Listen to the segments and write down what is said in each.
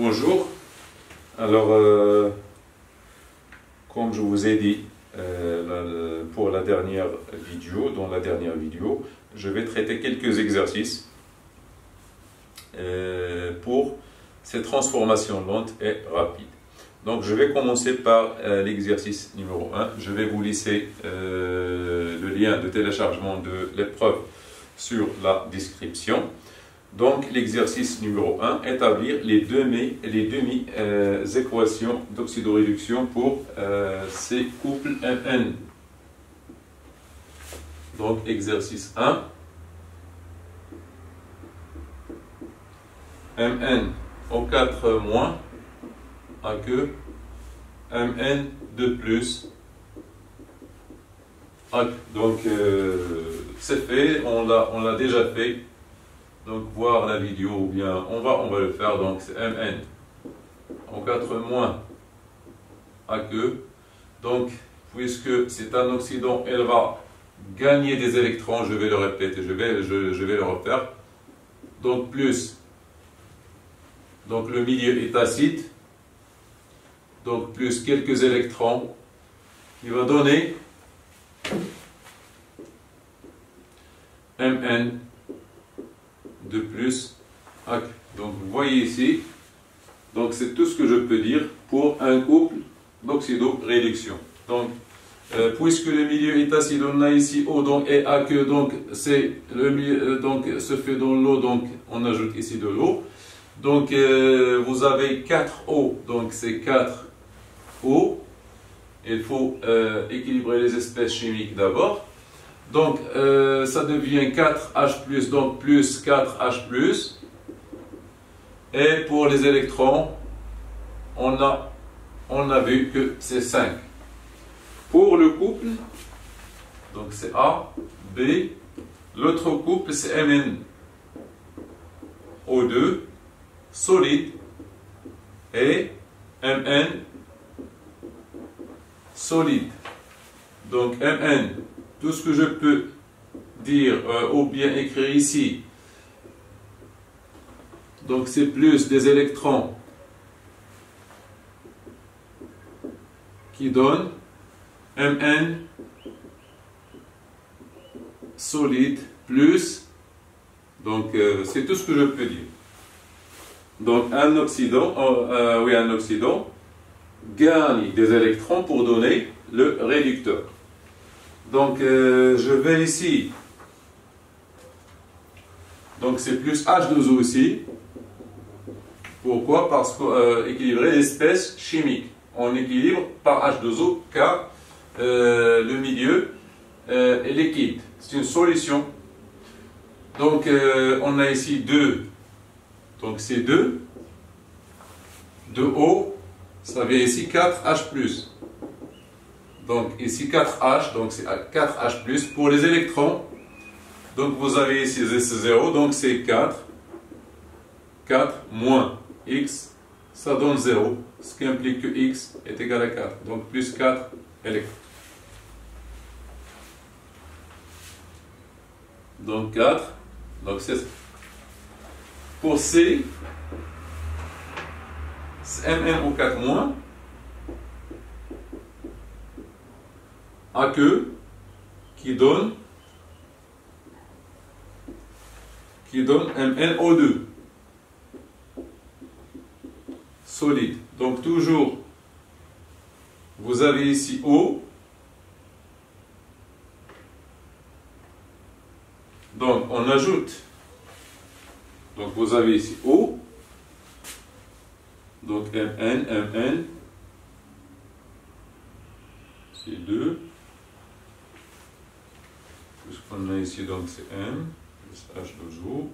bonjour. Alors, comme je vous ai dit pour la dernière vidéo, je vais traiter quelques exercices pour ces transformations lentes et rapides. Donc, je vais commencer par l'exercice numéro 1. Je vais vous laisser le lien de téléchargement de l'épreuve sur la description. Donc, l'exercice numéro 1, établir les demi-équations d'oxydoréduction pour ces couples Mn. Donc, exercice 1. Mn au 4 moins à que Mn de plus à que. Donc, c'est fait, on l'a déjà fait. Donc, voir la vidéo ou bien on va le faire. Donc, c'est Mn en 4 moins à que. Donc, puisque c'est un oxydant, elle va gagner des électrons. Je vais le répéter, je vais le refaire. Donc, plus. Donc, le milieu est acide. Donc, plus quelques électrons qui va donner Mn de plus à que. Donc, vous voyez ici, donc c'est tout ce que je peux dire pour un couple d'oxydoréduction. Donc, puisque le milieu est acide, on a ici O donc, et à que, donc c'est le milieu, donc se fait dans l'eau, donc on ajoute ici de l'eau. Donc, vous avez 4 O, donc c'est 4 O. Il faut équilibrer les espèces chimiques d'abord. Donc, ça devient 4H+, donc plus 4H+. Et pour les électrons, on a vu que c'est 5. Pour le couple, donc c'est A, B. L'autre couple, c'est Mn, O2, solide, et Mn, solide. Donc, Mn, tout ce que je peux dire ou bien écrire ici, donc c'est plus des électrons qui donnent Mn solide plus, donc c'est tout ce que je peux dire. Donc un oxydant gagne des électrons pour donner le réducteur. Donc je vais ici, donc c'est plus H2O ici. Pourquoi? Parce qu'équilibrer l'espèce chimique. On équilibre par H2O car le milieu est liquide. C'est une solution. Donc on a ici 2. Donc c'est 2. 2O. Ça vient ici 4H+. Donc ici 4H. Donc c'est 4H+. Pour les électrons. Donc vous avez ici 0. Donc c'est 4. 4 moins X, ça donne 0, ce qui implique que X est égal à 4. Donc plus 4 électrons. Donc 4, donc c'est ça. Pour C, c'est Mn au 4 moins, à que, qui donne Mn au 2. Solide. Donc toujours, vous avez ici O. Donc on ajoute. Donc vous avez ici O. Donc Mn. C'est 2. Ce qu'on a ici, donc c'est M. Plus H2O.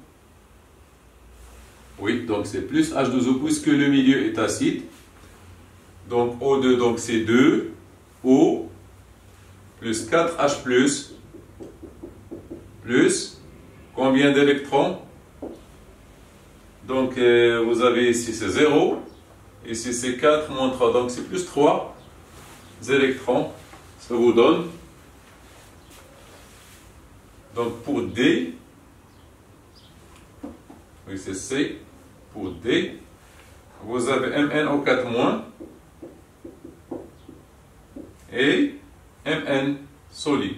Oui, donc c'est plus H2O puisque le milieu est acide. Donc O2, donc c'est 2. O plus 4H+. Plus combien d'électrons? Donc vous avez ici c'est 0. Ici c'est 4 moins 3. Donc c'est plus 3 électrons. Ça vous donne. Donc pour D, oui c'est C. Pour D, vous avez Mn au 4 moins et Mn solide.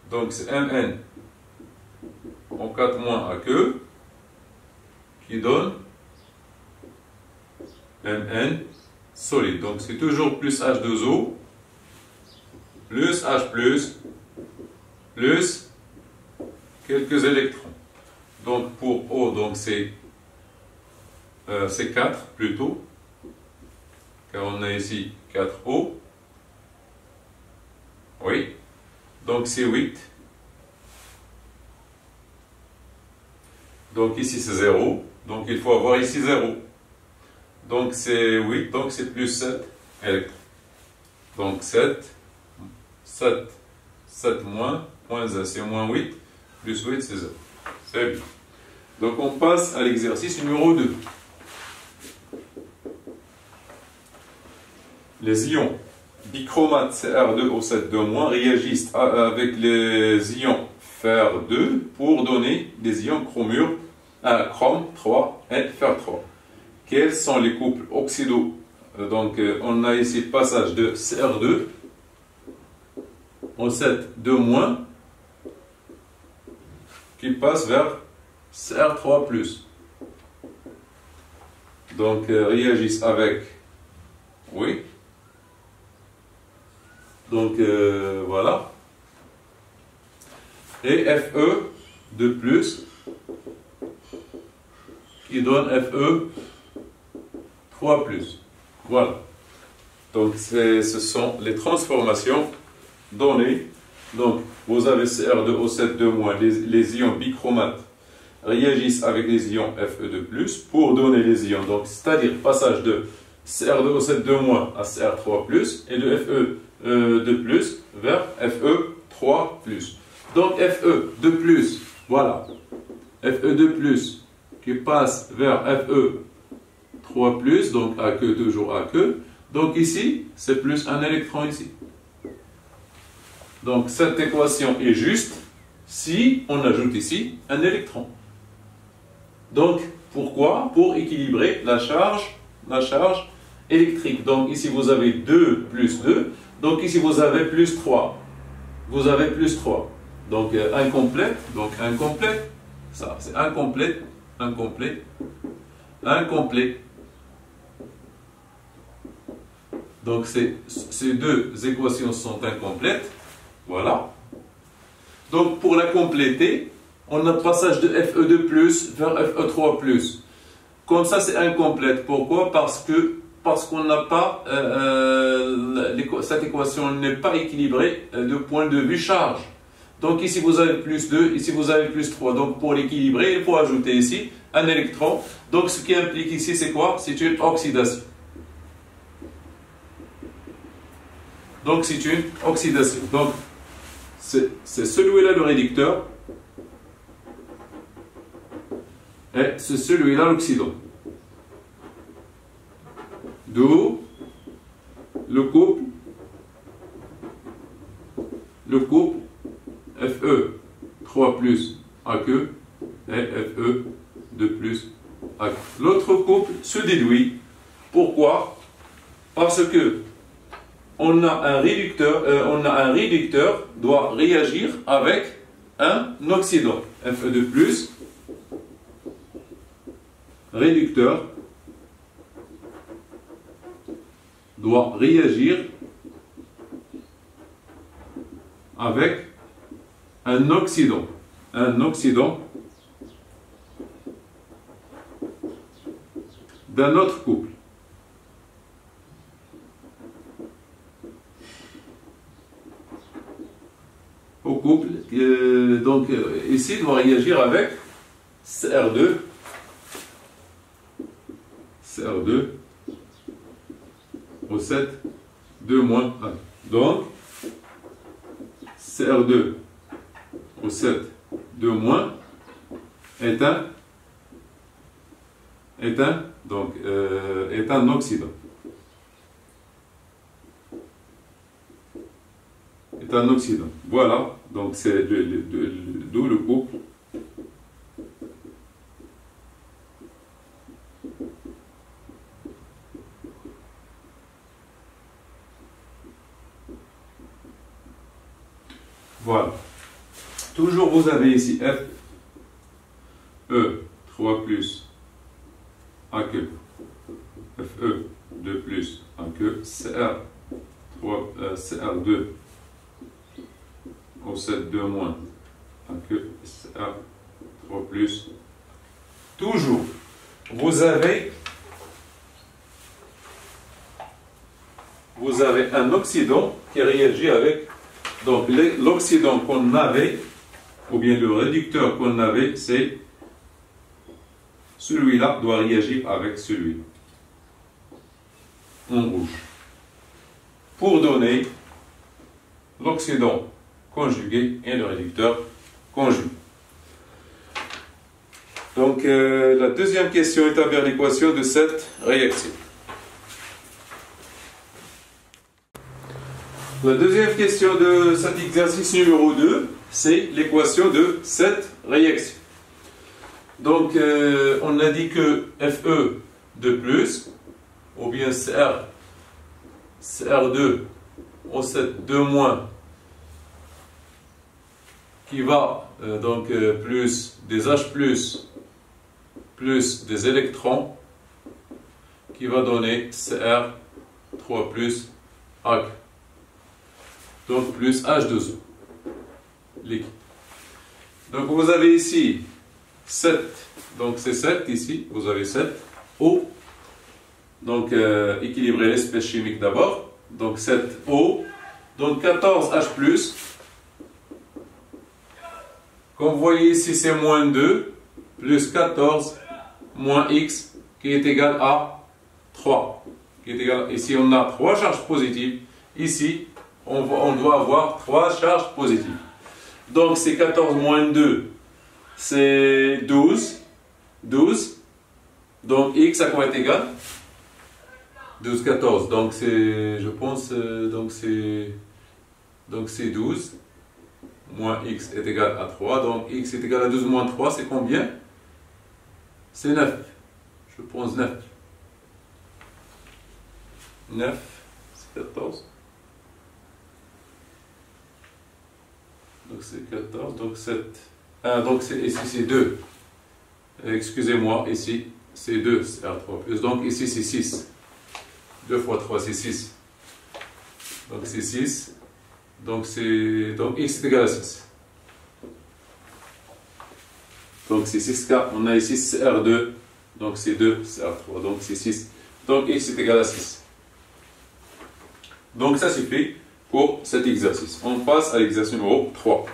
Donc c'est Mn au 4 moins aqueux qui donne Mn solide. Donc c'est toujours plus H2O plus H plus quelques électrons. Donc pour O, donc c'est 4 plutôt, car on a ici 4O. Oui, donc c'est 8. Donc ici c'est 0, donc il faut avoir ici 0. Donc c'est 8, donc c'est plus 7 électrons. Donc 7 moins 1, c'est moins 8, plus 8 c'est 0. C'est bien. Donc on passe à l'exercice numéro 2. Les ions bichromate Cr2O7 réagissent avec les ions Fer2 pour donner des ions chrome 3 et Fer3. Quels sont les couples oxydo? Donc on a ici passage de Cr2 O7 qui passe vers Cr3+. Donc réagissent avec, oui. Donc voilà. Et Fe de plus qui donne Fe 3+. Voilà. Donc ce sont les transformations données. Donc vous avez Cr2O7 les ions bichromates réagissent avec les ions Fe2+ pour donner les ions. Donc c'est-à-dire passage de Cr2O7 à Cr3+ et de Fe2+ vers Fe3+. Donc Fe2+, voilà. Fe2+ qui passe vers Fe3+, donc aqueux, toujours aqueux. Donc ici, c'est plus un électron ici. Donc cette équation est juste si on ajoute ici un électron. Donc pourquoi? Pour équilibrer la charge électrique. Donc ici vous avez 2 plus 2. Donc ici vous avez plus 3. Vous avez plus 3. Donc incomplet. Donc incomplet. Ça c'est incomplet. Incomplet. Incomplet. Donc ces deux équations sont incomplètes. Voilà. Donc pour la compléter, on a passage de Fe2+ vers Fe3+. Comme ça, c'est incomplète. Pourquoi? Parce qu'on n'a pas cette équation n'est pas équilibrée du point de vue charge. Donc ici vous avez plus 2, ici vous avez plus 3. Donc pour l'équilibrer, il faut ajouter ici un électron. Donc ce qui implique ici, c'est quoi? C'est une oxydation. Donc c'est une oxydation. Donc c'est celui-là le réducteur. Et c'est celui-là l'oxydant. D'où le couple Fe3+ aqueux et Fe2+ aqueux. L'autre couple se déduit. Pourquoi? Parce que on a un réducteur doit réagir avec un oxydant. Fe2+, réducteur doit réagir avec un oxydant d'un autre couple. Au couple, donc ici doit réagir avec Cr2 O7 2-1. Donc Cr2 O7 2- est un oxydant. Est un oxydant. Voilà, donc c'est d'où le couple Voilà. Toujours vous avez ici F, E, 3 plus, AQ, FE, 2 plus, AQ, CR, 3, CR2, O7, 2 moins, AQ, CR, 3 plus. Toujours, vous avez un oxydant qui réagit avec, donc l'oxydant qu'on avait, ou bien le réducteur qu'on avait, c'est celui-là doit réagir avec celui-là, en rouge, pour donner l'oxydant conjugué et le réducteur conjugué. Donc la deuxième question, établir l'équation de cette réaction. La deuxième question de cet exercice numéro 2, c'est l'équation de cette réaction. Donc, on a dit que FE de plus, ou bien CR2, O7 2 moins, qui va, donc, plus des H+, plus des électrons, qui va donner CR3 plus AQ. Donc, plus H2O, liquide. Donc, vous avez ici 7, donc c'est 7 ici, vous avez 7, O, donc équilibrer l'espèce chimique d'abord, donc 7 O, donc 14 H+, comme vous voyez ici c'est moins 2, plus 14, moins X, qui est égal à 3, qui est égal, ici on a 3 charges positives, ici on doit avoir 3 charges positives, donc c'est 14 moins 2, c'est 12, donc X à quoi est égal? 12, 14, donc c'est, je pense, donc c'est 12, moins X est égal à 3, donc X est égal à 12 moins 3, c'est combien? C'est 9, je pense 9, c'est 14, donc c'est 14, donc 7, donc ici c'est 2, excusez-moi, ici c'est 2, c'est R3 plus, donc ici c'est 6, 2 fois 3 c'est 6, donc c'est 6, donc X est égal à 6, donc c'est 6 car on a ici R2, donc c'est 2, c'est R3, donc c'est 6, donc X est égal à 6, donc ça suffit pour cet exercice. On passe à l'exercice numéro 3.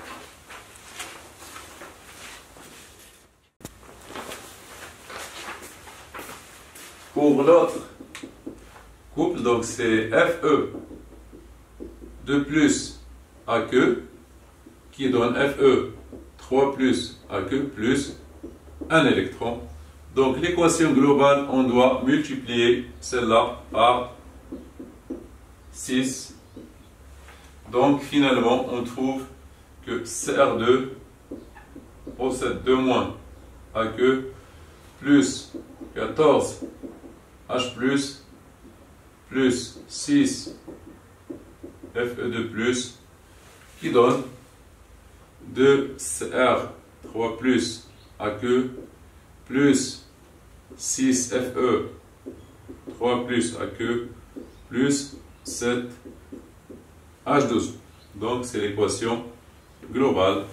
Pour l'autre couple, donc c'est FE de plus AQ qui donne FE 3 plus AQ plus un électron. Donc l'équation globale, on doit multiplier celle-là par 6. Donc finalement, on trouve que CR2 O7 2 moins AQ plus 14 H plus 6 FE2 plus qui donne 2 CR3 plus AQ plus 6 FE 3 plus AQ plus 7 H2O. Donc c'est l'équation globale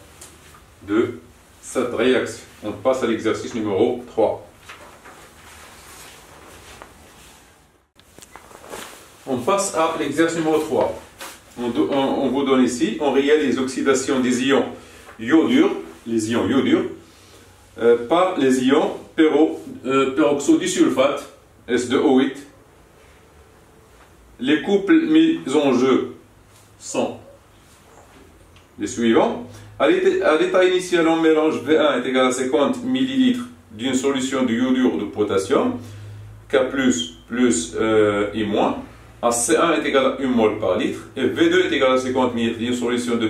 de cette réaction. On passe à l'exercice numéro 3. On passe à l'exercice numéro 3. On vous donne ici, on réalise l'oxydation des ions iodure, les ions iodure, par les ions peroxodisulfate, S2O8. Les couples mis en jeu sont les suivants. À l'état initial, on mélange V1 est égal à 50 ml d'une solution de iodure de potassium, K+, I-, à C1 est égal à 1 mol par litre, et V2 est égal à 50 ml d'une solution de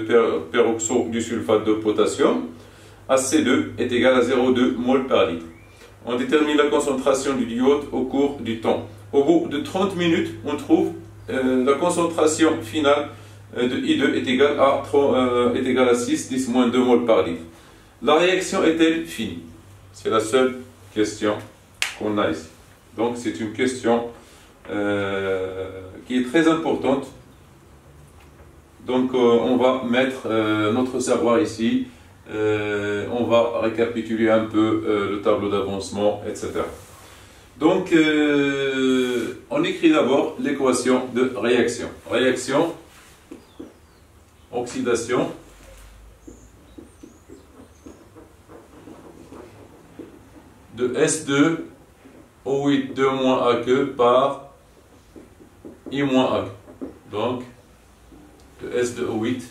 peroxodusulfate de potassium, à C2 est égal à 0,2 mol par litre. On détermine la concentration du diode au cours du temps. Au bout de 30 minutes, on trouve la concentration finale de I2 est égal à 6, 10 moins 2 moles par litre. La réaction est-elle finie? C'est la seule question qu'on a ici. Donc c'est une question qui est très importante. Donc on va mettre notre savoir ici. On va récapituler un peu le tableau d'avancement, etc. Donc on écrit d'abord l'équation de réaction. Réaction, oxydation, de S2 O8 2-AQ par I-AQ. Donc, de S2 O8.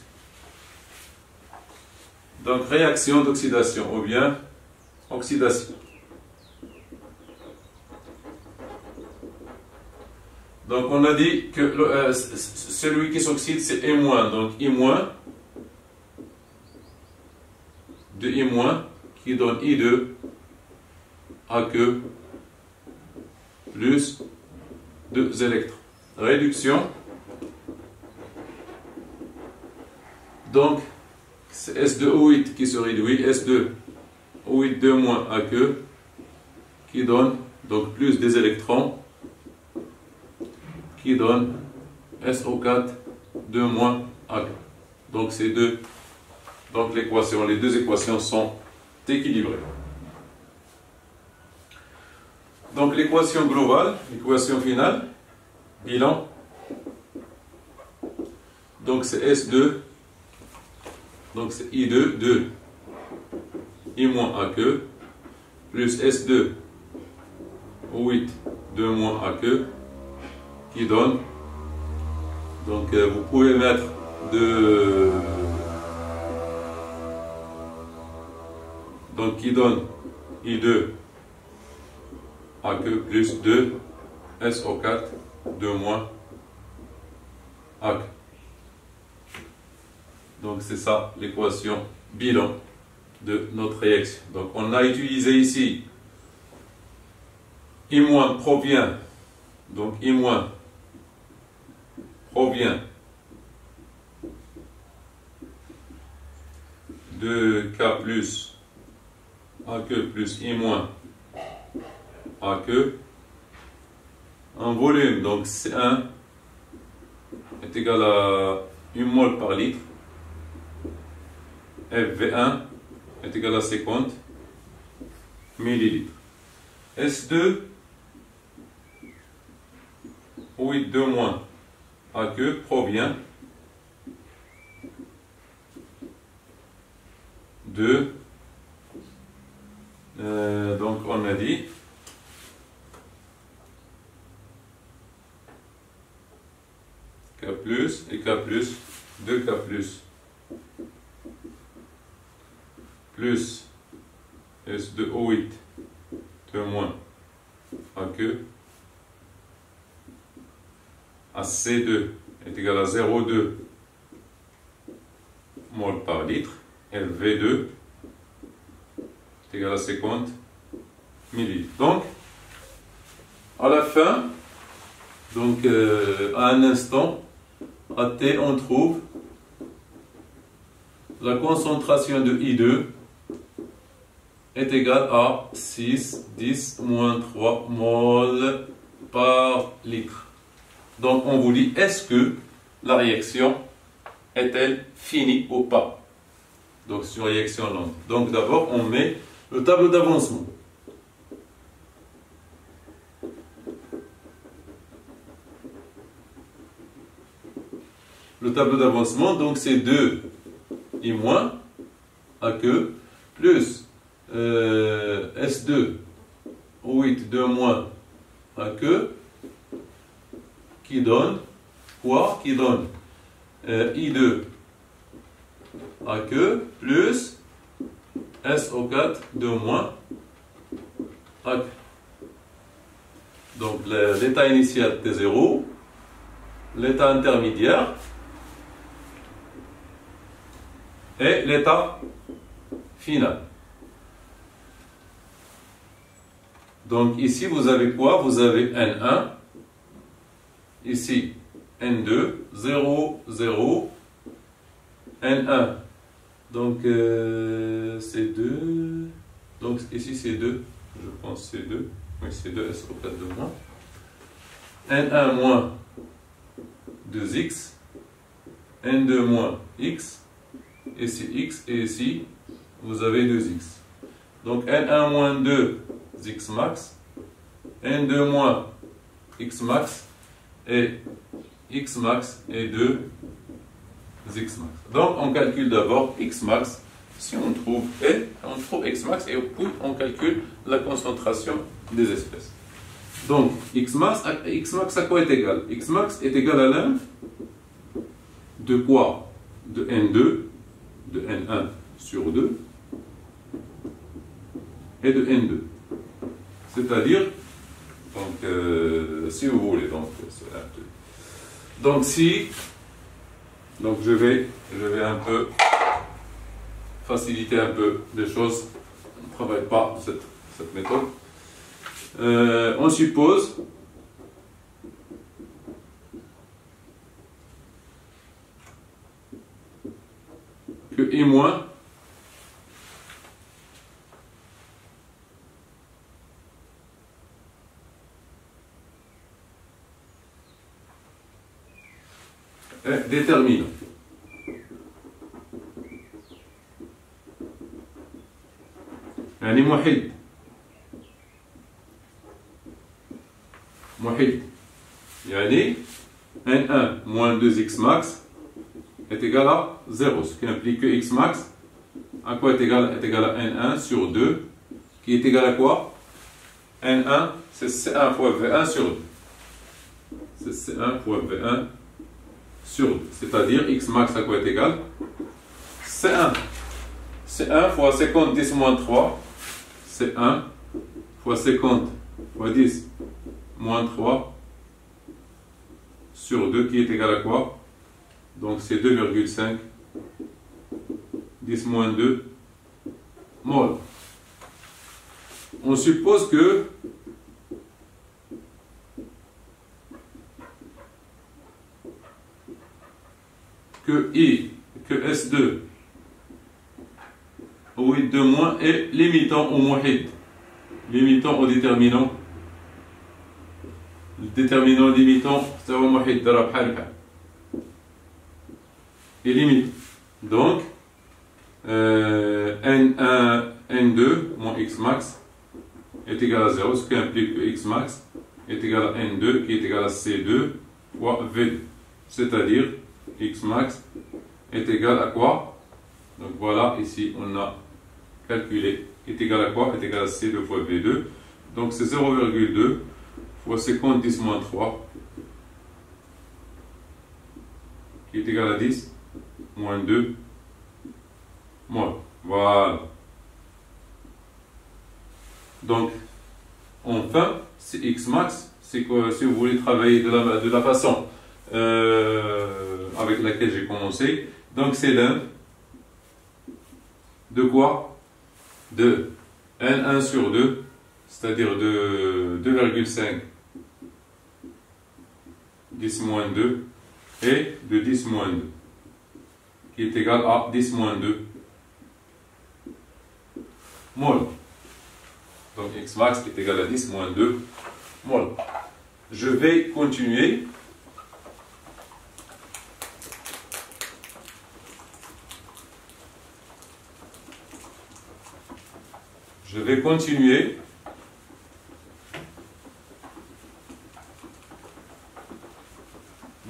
Donc, réaction d'oxydation ou bien oxydation. Donc, on a dit que celui qui s'oxyde, c'est I-, donc I- de I- qui donne I2 AQ plus 2 électrons. Réduction. Donc, c'est S2O8 qui se réduit, S2O8 2- AQ qui donne donc plus des électrons qui donne SO4 2- AQ. Donc ces deux, donc l'équation, les deux équations sont équilibrées. Donc l'équation globale, l'équation finale, bilan. Donc c'est S2, donc c'est I2, 2, I-AQ, plus S2, O8, 2- AQ, qui donne, donc vous pouvez mettre donc qui donne I2, AQ plus 2 SO4 2- AQ. Donc c'est ça l'équation bilan de notre réaction. Donc on a utilisé ici I- provient, donc I- provient de K plus AQ plus I- AQ en volume, donc C1 est égal à 1 mol par litre, FV1 est égal à 50 millilitres. S2 O8 2- AQ provient de donc on a dit K plus et K plus 2K plus S2O8 2- AQ à C2 est égal à 0,2 mol par litre, et V2 est égal à 50 millilitres. Donc, à la fin, donc à un instant, à T, on trouve la concentration de I2 est égale à 6, 10, moins 3 mol par litre. Donc on vous dit, est-ce que la réaction est-elle finie ou pas? Donc c'est une réaction lente. Donc d'abord on met le tableau d'avancement. Le tableau d'avancement, donc c'est 2 I- AQ plus S2 O8 2- AQ qui donne quoi? Qui donne I2 AQ plus SO4 2- AQ. Donc l'état initial est 0, l'état intermédiaire et l'état final. Donc ici vous avez quoi? Vous avez N1, ici N2, 0, 0, N1. Donc, c'est 2. Donc, ici, c'est 2. Je pense que c'est 2. Oui, c'est 2, S au 4 de moins. N1 moins 2x. N2 moins x. Ici, x. Et ici, vous avez 2x. Donc, N1 moins 2, x max. N2 moins x max. Et x max et 2 x max. Donc, on calcule d'abord x max. Si on trouve et on trouve x max et puis on calcule la concentration des espèces. Donc, x max à quoi est égal? X max est égal à 1 de quoi? De N2, de N1 sur 2 et de N2. C'est-à-dire, donc, si vous voulez, donc si, donc je vais un peu faciliter un peu les choses. On ne travaille pas cette méthode. On suppose que I- est déterminant. يعني محيط يعني N1 moins 2x max est égal à 0, ce qui implique que x max à quoi est égal à N1 sur 2, qui est égal à quoi? N1, c'est C1 fois V1 sur 2. C'est C1 fois V1 sur 2. C'est-à-dire x max à quoi est égal? C1. C1 fois 50 10 moins 3. C1 fois 50 fois 10 moins 3 sur 2 qui est égal à quoi? Donc c'est 2,5 10 moins 2 mol. On suppose que S2 au 8 de moins est limitant au muhid, limitant au déterminant. Le déterminant limitant, c'est au muhid de la et limite. Donc, N1, N2 moins x max est égal à 0, ce qui implique que x max est égal à N2 qui est égal à C2 fois V2. C'est-à-dire, x max est égal à quoi? Donc voilà, ici on a calculé, est égal à quoi? Est égal à C2 fois V2. Donc c'est 0,2 fois 50 10 moins 3 qui est égal à 10 moins 2 mol. Voilà. Donc, enfin, c'est x max, c'est que si vous voulez travailler de la façon avec laquelle j'ai commencé, donc c'est l'un de quoi? De N1 sur 2, c'est-à-dire de 2,5 10 moins 2 et de 10 moins 2 qui est égal à 10 moins 2 mol. Donc x max est égal à 10 moins 2 mol. Je vais continuer. Je vais continuer.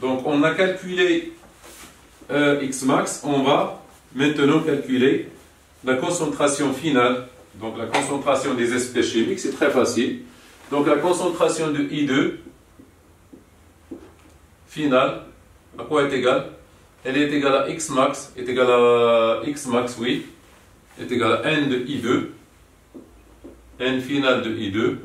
Donc on a calculé x max, on va maintenant calculer la concentration finale, donc la concentration des espèces chimiques, c'est très facile. Donc la concentration de I2 finale, à quoi est égale? Elle est égale à x max, est égale à x max, oui, est égale à n de I2, n final de I2,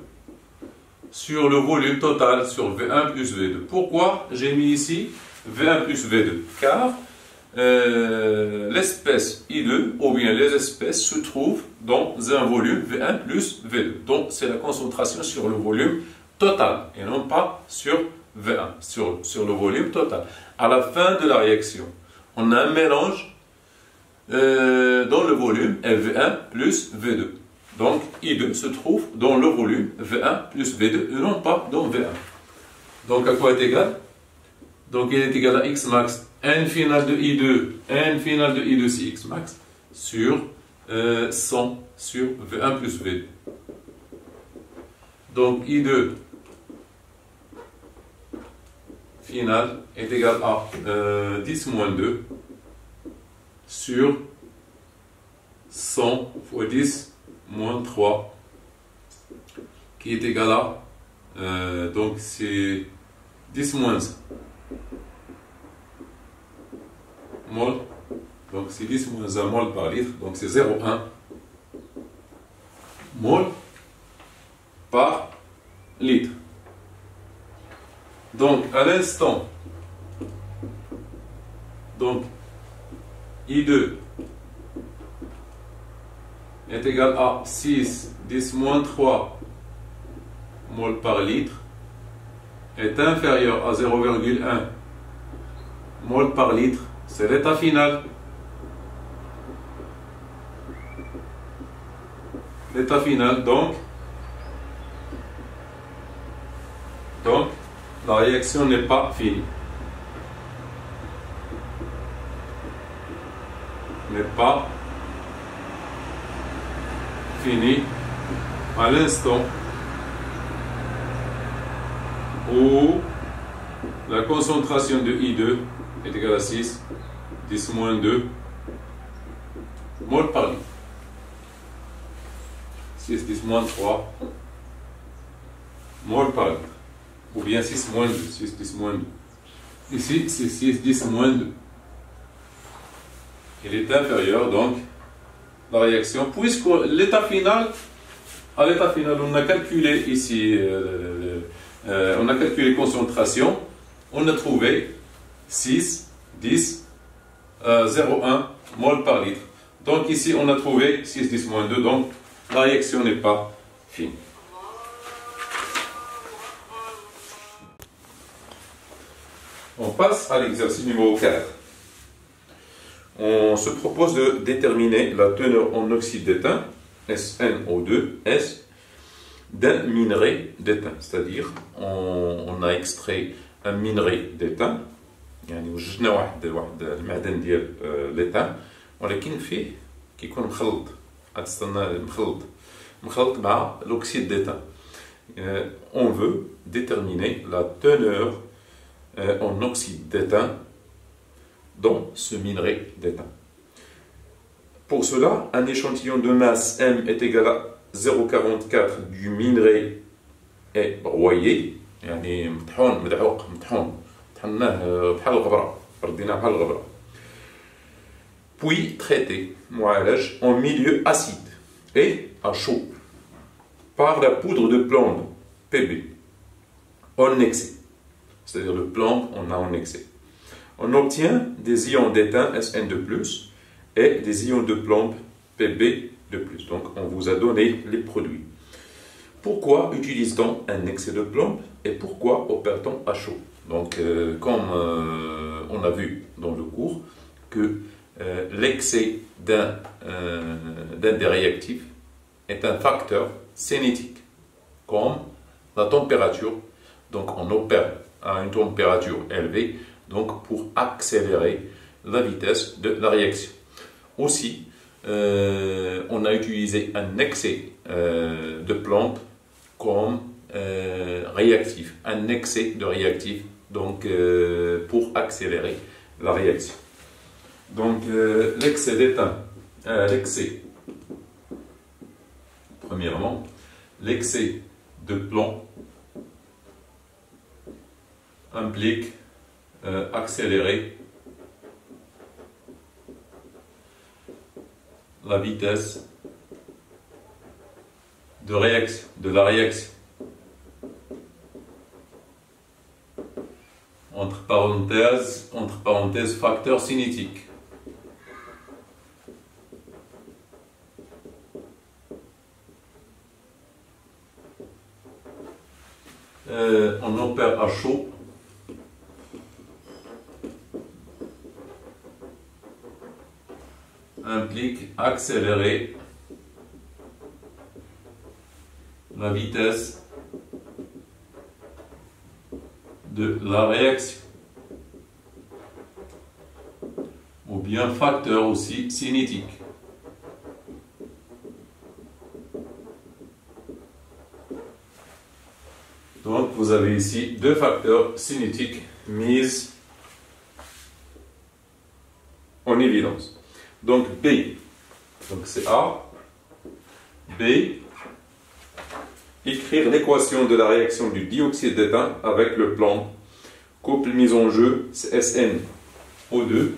sur le volume total sur V1 plus V2. Pourquoi j'ai mis ici V1 plus V2? Car l'espèce I2, ou bien les espèces, se trouvent dans un volume V1 plus V2. Donc c'est la concentration sur le volume total, et non pas sur V1 sur le volume total. À la fin de la réaction, on a un mélange dans le volume V1 plus V2. Donc I2 se trouve dans le volume V1 plus V2 et non pas dans V1. Donc à quoi est égal? Donc il est égal à X max N final de I2, N final de I2 c'est X max sur 100 sur V1 plus V2. Donc I2 final est égal à 10 moins 2 sur 100 fois 10 moins 3 qui est égal à donc c'est 10 moins 1 mol, donc c'est 10 moins 1 mol par litre, donc c'est 0,1 mol par litre. Donc à l'instant, donc I2 est égal à 6, 10 moins 3 mol par litre est inférieur à 0,1 mol par litre, c'est l'état final. L'état final, donc la réaction n'est pas finie. N'est pas finie à l'instant où la concentration de I2 est égale à 6, 10 moins 2 mol par litre. 6, 10 moins 3 mol par litre. Ou bien 6 moins 2, 6, 10 moins 2. Ici, c'est 6, 10 moins 2. Il est inférieur, donc, la réaction, puisque l'état final, à l'état final, on a calculé ici, on a calculé concentration, on a trouvé 6, 10, 0,1 mol par litre. Donc ici, on a trouvé 6, 10 moins 2, donc la réaction n'est pas finie. On passe à l'exercice numéro 4. On se propose de déterminer la teneur en oxyde d'étain, SNO2, d'un minerai d'étain. C'est-à-dire, on a extrait un minerai d'étain, يعني وجدنا واحد المعدن ديال l'étain, ولكن فيه كيكون مخلط، غتستنى مخلط مع l'oxyde d'étain. On veut déterminer la teneur en oxyde d'étain dans ce minerai d'étain. Pour cela, un échantillon de masse M est égal à 0,44 du minerai est broyé, يعني مطحون مدعوق مطحون طحناه بحال الغبرة رديناه بحال الغبرة. Puis traité, معالج, en milieu acide et à chaud par la poudre de plomb Pb en excès. C'est-à-dire le plomb, on a en excès. On obtient des ions d'étain SN2+, et des ions de plomb Pb2+. Donc on vous a donné les produits. Pourquoi utilise-t-on un excès de plomb et pourquoi opère-t-on à chaud? Donc comme on a vu dans le cours que l'excès d'un des réactifs est un facteur cinétique, comme la température. Donc on opère à une température élevée, donc pour accélérer la vitesse de la réaction. Aussi, on a utilisé un excès de plomb comme réactif, un excès de réactif, donc pour accélérer la réaction. Donc l'excès d'étain, premièrement, l'excès de plomb implique accélérer la vitesse de la réaction. Entre parenthèses, facteur cinétique. On opère à chaud implique accélérer la vitesse de la réaction, ou bien facteur aussi cinétique. Donc vous avez ici deux facteurs cinétiques mis en évidence. Donc B, donc c'est A, B, écrire l'équation de la réaction du dioxyde d'étain avec le plan. Couple mis en jeu, c'est SnO2,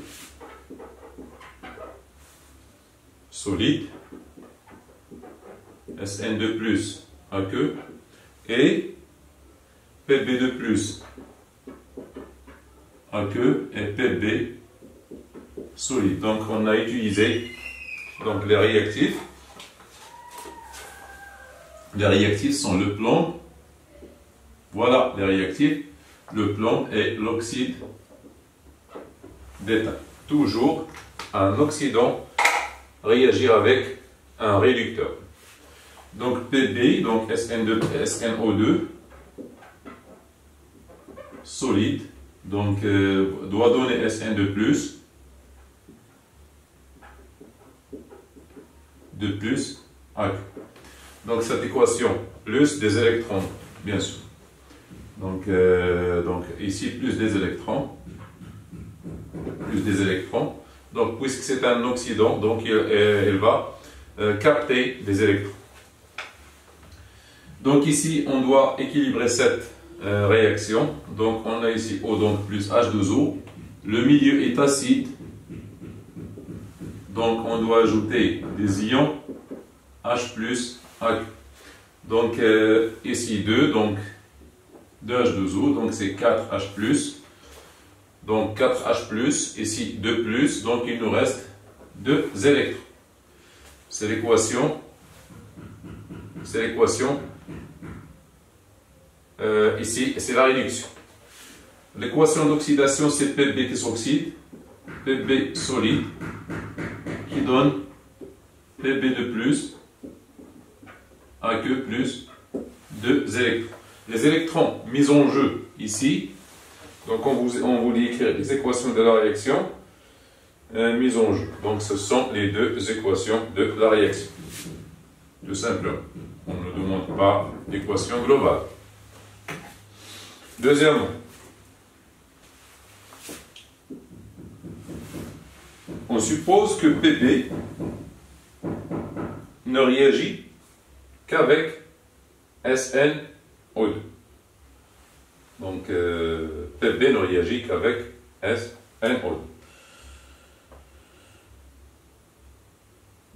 solide, SN2+, aqueux, et Pb2+, aqueux, et Pb solide. Donc on a utilisé donc, les réactifs. Les réactifs sont le plomb. Voilà les réactifs. Le plomb et l'oxyde d'étain. Toujours un oxydant réagir avec un réducteur. Donc Pb, donc SnO2, solide, donc doit donner Sn2+, de plus aqueux. Donc cette équation, plus des électrons, bien sûr. Donc ici, plus des électrons. Donc puisque c'est un oxydant, donc il va capter des électrons. Donc ici, on doit équilibrer cette réaction. Donc on a ici O donc plus H2O. Le milieu est acide. Donc on doit ajouter des ions H plus aqueux. Donc ici 2, donc 2H2O, donc c'est 4H plus. Donc 4H+, ici 2+, donc il nous reste 2 électrons. C'est l'équation. Ici, c'est la réduction. L'équation d'oxydation, c'est Pb qui s'oxyde, Pb solide, qui donne Pb2+, aqueux plus 2 électrons. Les électrons mis en jeu ici. Donc on voulait écrire les équations de la réaction mises en jeu. Donc ce sont les deux équations de la réaction. Tout simplement. On ne demande pas l'équation globale. Deuxièmement, on suppose que Pb ne réagit qu'avec SnO2. Donc, Pb ne réagit qu'avec SnO2.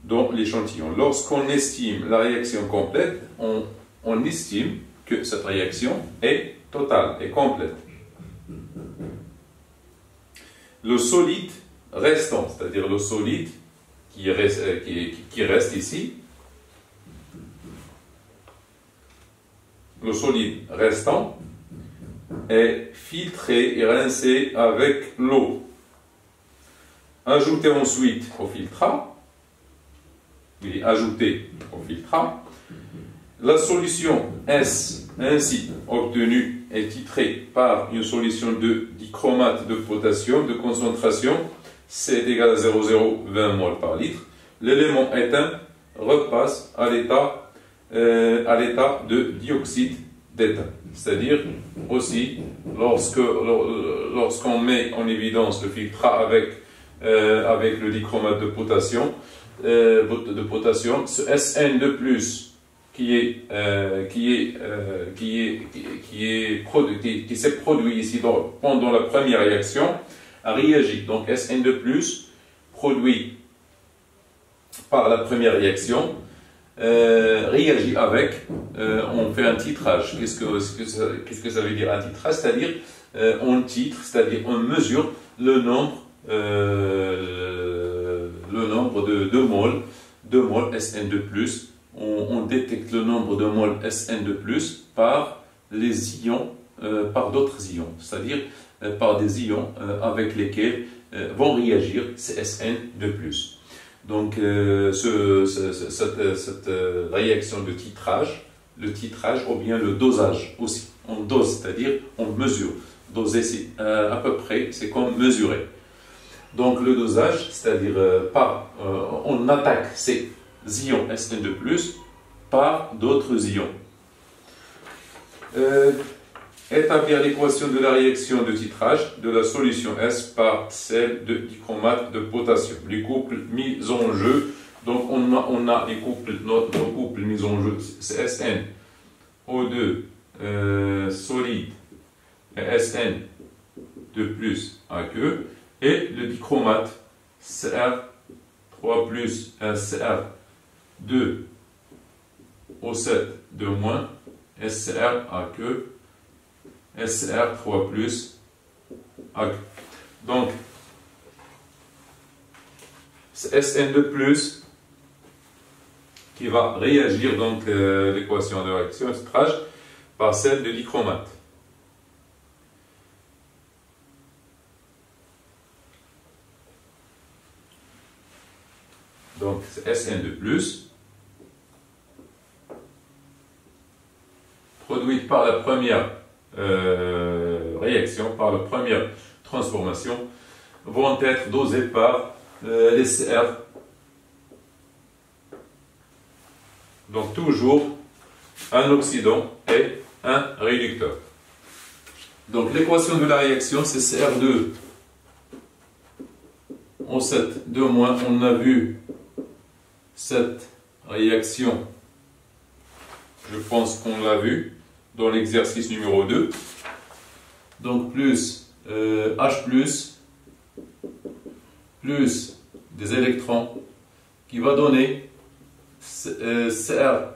Dans l'échantillon, lorsqu'on estime la réaction complète, on estime que cette réaction est totale et complète. Le solide restant, c'est-à-dire le solide qui reste ici, le solide restant est filtré et rincé avec l'eau. Ajouté ensuite au filtrat, il est ajouté au filtrat. La solution S ainsi obtenue est titrée par une solution de dichromate de potassium de concentration C est égal à 0,020 mol par litre. L'élément éteint repasse à l'état de dioxyde d'étain. C'est-à-dire aussi lorsqu'on met en évidence le filtrat avec le dichromate de potassium, ce SN2+, qui s'est produit ici pendant la première réaction, a réagi. Donc SN2+, produit par la première réaction, réagit avec, on fait un titrage. Qu'est-ce que ça veut dire un titrage? C'est-à-dire on titre, c'est-à-dire on mesure le nombre de moles SN2+. On détecte le nombre de moles SN2+, par les ions, par d'autres ions, c'est-à-dire par des ions avec lesquels vont réagir ces SN2+. Donc cette réaction de titrage, le titrage ou bien le dosage aussi. On dose, c'est-à-dire on mesure. Doser, c'est à peu près, c'est comme mesurer. Donc le dosage, c'est-à-dire on attaque ces ions SN2+, par d'autres ions. Établir l'équation de la réaction de titrage de la solution S par celle de dichromate de potassium. Les couples mis en jeu, donc on a les couples, nos couples mis en jeu, c'est SN, O2, solide, et SN de plus aqueux, et le dichromate Cr3 plus Cr2 O7 de moins, SCr aqueux, SCr3 plus aqueux. Donc, c'est SN2 plus qui va réagir, donc l'équation de réaction de titrage par celle de dichromate. Donc, c'est SN2+, produite par la première réaction, par la première transformation, vont être dosées par les CR. Donc, toujours un oxydant et un réducteur. Donc, l'équation de la réaction, c'est CR2 O7 2-. On a vu cette réaction, je pense qu'on l'a vu dans l'exercice numéro 2. Donc plus H plus des électrons qui va donner Cr3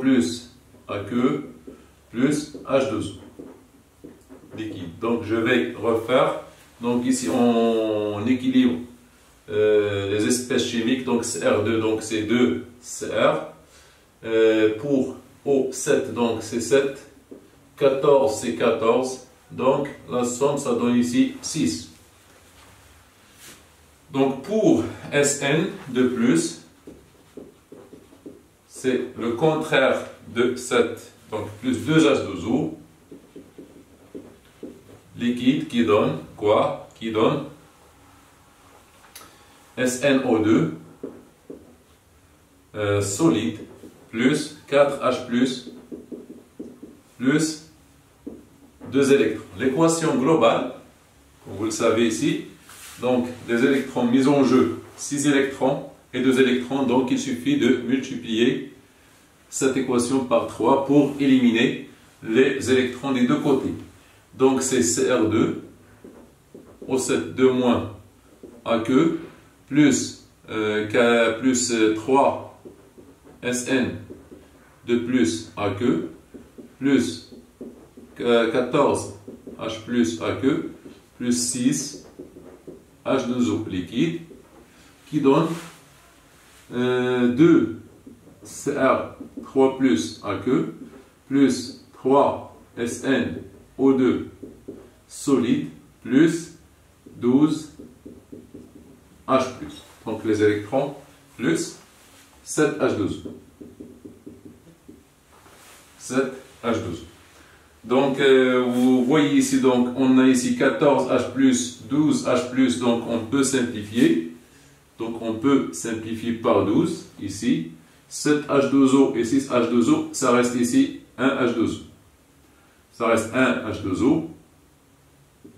plus aqueux plus H2O liquide. Donc je vais refaire. Donc ici on équilibre les espèces chimiques, donc Cr2, donc c'est 2 Cr. Pour O7, donc c'est 7. 14, c'est 14. Donc la somme, ça donne ici 6. Donc pour Sn de plus, c'est le contraire de 7. Donc plus 2H2O liquide qui donne quoi? Qui donne SnO2 solide plus 4H plus 2 électrons. L'équation globale, comme vous le savez ici, donc des électrons mis en jeu, 6 électrons et 2 électrons, donc il suffit de multiplier cette équation par 3 pour éliminer les électrons des deux côtés. Donc c'est Cr2 O7 2- aqueux plus 3 Sn de plus aqueux plus 14 H plus aqueux plus 6 H2O liquide qui donne 2 Cr3 plus aqueux plus 3 SnO2 solide plus 12 H+. Donc les électrons plus 7 H2O. 7 H2O. Donc vous voyez ici, donc on a ici 14 H+, 12 H+, donc on peut simplifier. Donc on peut simplifier par 12 ici. 7 H2O et 6 H2O, ça reste ici 1 H2O. Ça reste 1 H2O.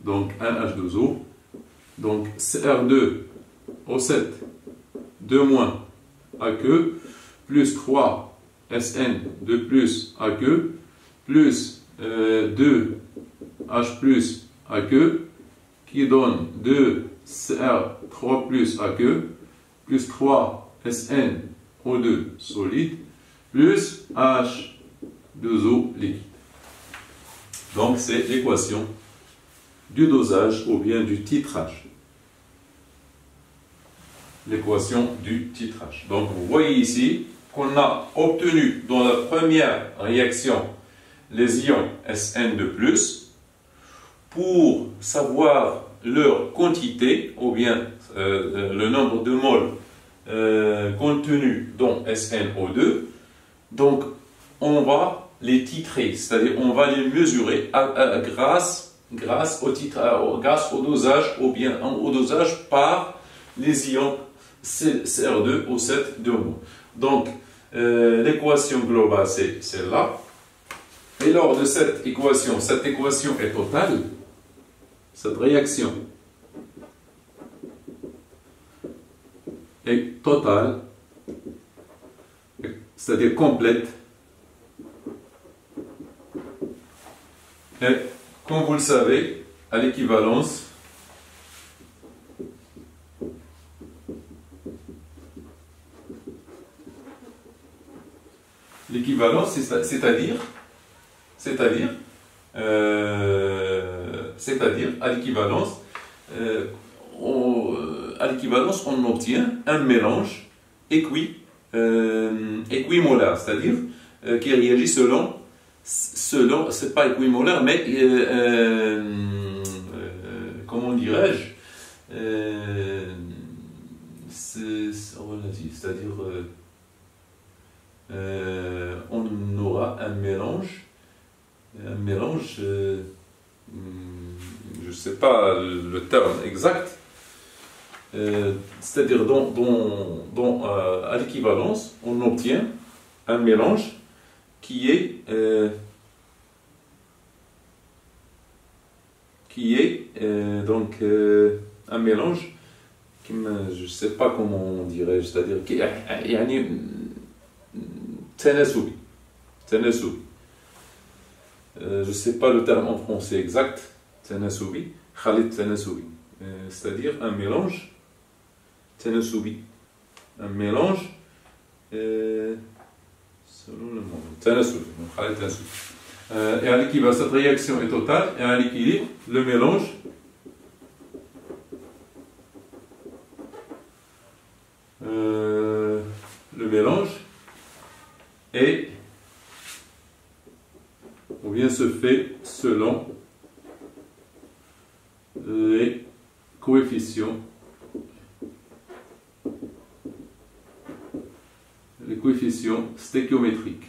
Donc 1 H2O. Donc Cr2 O7 2- aqueux plus 3 Sn de plus aqueux plus 2 H aqueux qui donne 2 Cr3 plus aqueux plus 3 SnO2 solide plus H2O liquide. Donc c'est l'équation du dosage ou bien du titrage. L'équation du titrage. Donc vous voyez ici qu'on a obtenu dans la première réaction les ions Sn de plus. Pour savoir leur quantité, ou bien le nombre de moles contenu dans SnO2, donc on va les titrer, c'est-à-dire on va les mesurer grâce au dosage, ou bien au dosage par les ions CR2O7 de moins. Donc l'équation globale c'est celle-là, et lors de cette équation est totale, cette réaction est totale, c'est-à-dire complète. Et comme vous le savez, à l'équivalence, c'est-à-dire à l'équivalence, on obtient un mélange équimolaire, c'est-à-dire qui réagit selon, c'est pas équimolaire, mais comment dirais-je, c'est relatif, c'est-à-dire on aura un mélange, je ne sais pas le terme exact, c'est-à-dire à l'équivalence, on obtient un mélange qui est donc un mélange qui je ne sais pas comment on dirait, c'est-à-dire qui يعني تناسبي. Je ne sais pas le terme en français exact, تناسبي, خليط تناسبي, c'est-à-dire un mélange تناسبي, un mélange selon le monde, تناسبي, خليط تناسبي. Et à l'équilibre, cette réaction est totale, et à l'équilibre, le mélange est, ou bien se fait selon les coefficients stéchiométriques.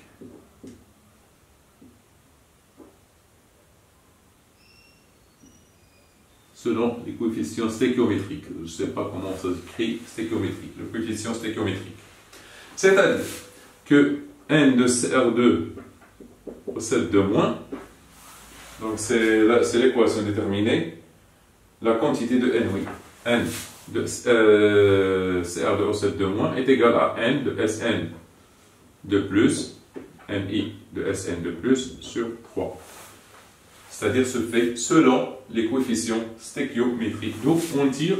Selon les coefficients stéchiométriques. Je ne sais pas comment ça s'écrit, stéchiométrique, le coefficient stéchiométrique. C'est-à-dire que N de CR2 possède 2 moins, donc c'est l'équation déterminée, la quantité de N, oui. N de CR2 possède 2 moins est égal à N de Sn de plus, Ni de Sn de plus sur 3. C'est-à-dire se fait selon les coefficients stéchiométriques. Donc on tire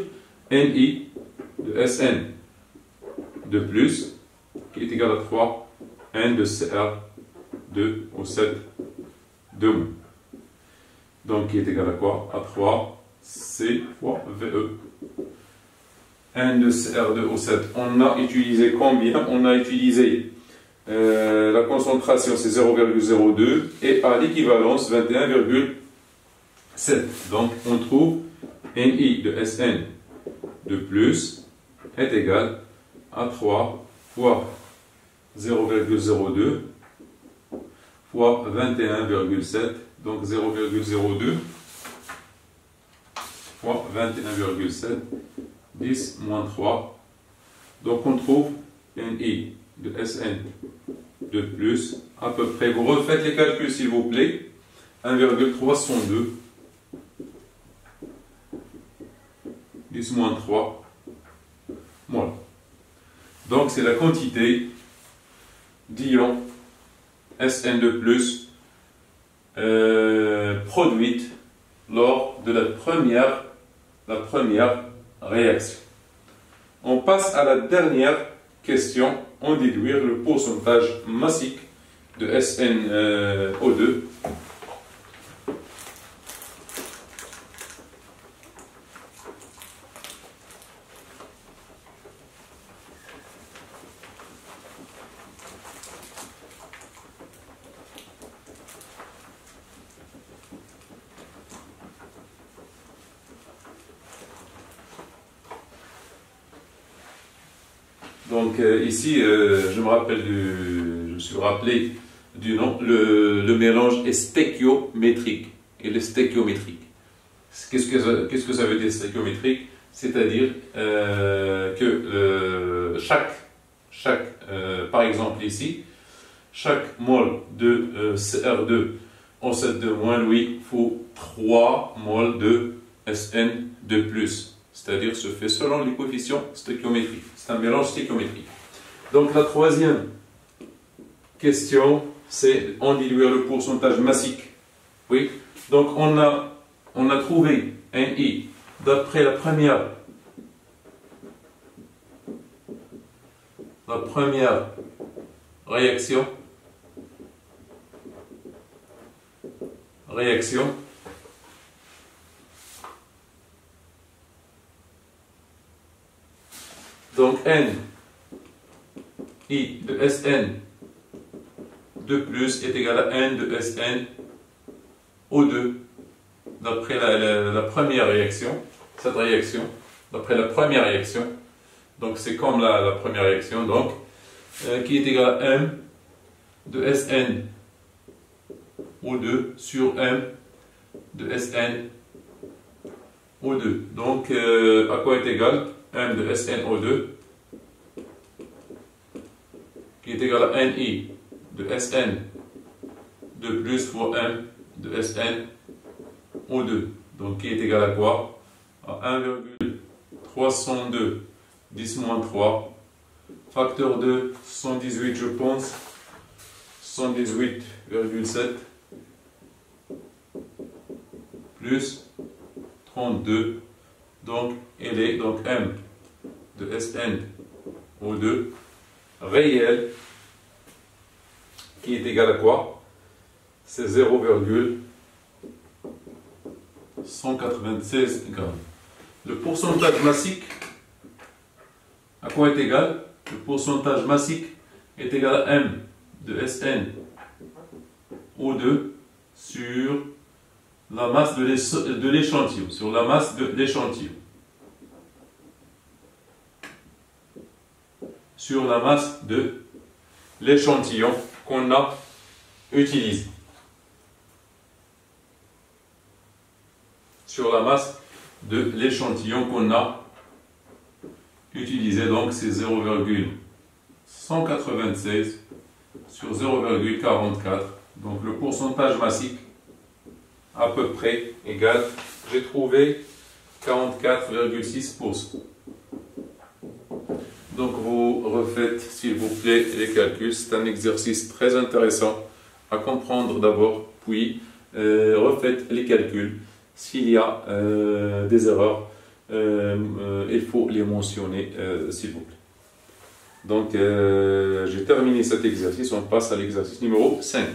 Ni de Sn de plus, qui est égal à 3, N de CR2 au 7 de moins. Donc qui est égal à quoi? À 3 C fois VE. N de CR2 au 7. On a utilisé combien? On a utilisé la concentration, c'est 0,02 et à l'équivalence 21,7. Donc on trouve Ni de Sn de plus est égal à 3 fois 0,02 fois 21,7, donc 0,02 fois 21,7, 10 moins 3. Donc on trouve Ni de Sn de plus, à peu près, vous refaites les calculs s'il vous plaît, 1,302, 10 moins 3, voilà. Donc c'est la quantité d'ions Sn de plus produite lors de la première réaction. On passe à la dernière question, en déduire le pourcentage massique de SnO2 . Donc ici, je me suis rappelé du nom, le mélange est stéchiométrique. Et le stéchiométrique. Qu'est-ce que ça veut dire stéchiométrique? C'est-à-dire que par exemple ici, chaque mol de CR2 en SN2-, lui, il faut 3 moles de SN2+. C'est-à-dire se fait selon les coefficients stéchiométriques. C'est un mélange stéchiométrique. Donc la troisième question, c'est en diluer le pourcentage massique. Oui. Donc on a trouvé un I d'après la première réaction. Donc N I de Sn de plus est égal à N de Sn O2 d'après la première réaction, cette réaction, d'après la première réaction. Donc c'est comme la première réaction, donc qui est égal à M de Sn O2 sur M de Sn O2. Donc à quoi est égal M de Sn O2 qui est égal à Ni de Sn de plus fois M de Sn O2. Donc qui est égal à quoi? À 1,302 10-3 facteur de 118, je pense, 118,7 plus 32. Donc elle est donc M de Sn O2 réel qui est égal à quoi? C'est 0,196 grammes. Le pourcentage massique à quoi est égal? Le pourcentage massique est égal à M de Sn O2 sur la masse de l'échantillon, sur la masse de l'échantillon. Sur la masse de l'échantillon qu'on a utilisé. Sur la masse de l'échantillon qu'on a utilisé, donc c'est 0,196 sur 0,44. Donc le pourcentage massique à peu près égal, j'ai trouvé 44,6%. Donc vous refaites s'il vous plaît les calculs, c'est un exercice très intéressant à comprendre d'abord, puis refaites les calculs. S'il y a des erreurs, il faut les mentionner s'il vous plaît. Donc j'ai terminé cet exercice, on passe à l'exercice numéro 5.